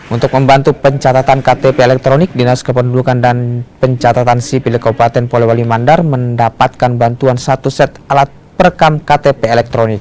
Untuk membantu pencatatan KTP elektronik, Dinas Kependudukan dan Pencatatan Sipil Kabupaten Polewali Mandar mendapatkan bantuan satu set alat perekam KTP elektronik.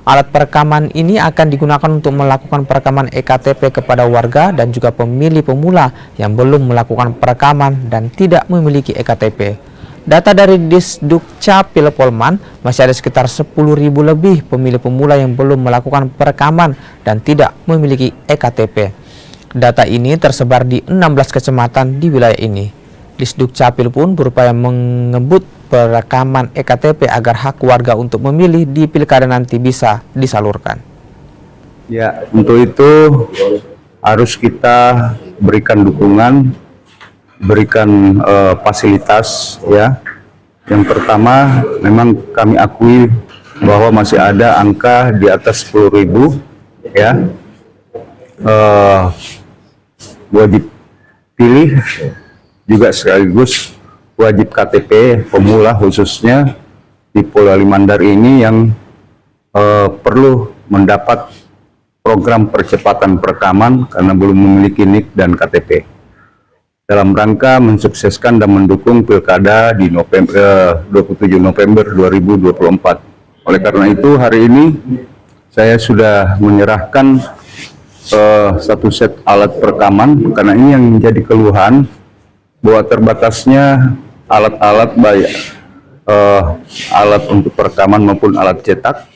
Alat perekaman ini akan digunakan untuk melakukan perekaman EKTP kepada warga dan juga pemilih pemula yang belum melakukan perekaman dan tidak memiliki EKTP. Data dari Disdukcapil Polman, masih ada sekitar 10.000 lebih pemilih pemula yang belum melakukan perekaman dan tidak memiliki EKTP. Data ini tersebar di 16 kecamatan di wilayah ini. Disdukcapil pun berupaya mengebut perekaman EKTP agar hak warga untuk memilih di pilkada nanti bisa disalurkan. Ya, untuk itu harus kita berikan dukungan, berikan fasilitas ya. Yang pertama, memang kami akui bahwa masih ada angka di atas 10.000 ya. Wajib pilih juga sekaligus wajib KTP pemula khususnya di Polewali Mandar ini yang perlu mendapat program percepatan perekaman karena belum memiliki NIK dan KTP dalam rangka mensukseskan dan mendukung pilkada di 27 November 2024. Oleh karena itu hari ini saya sudah menyerahkan satu set alat perekaman karena ini yang menjadi keluhan bahwa terbatasnya alat-alat baik alat untuk perekaman maupun alat cetak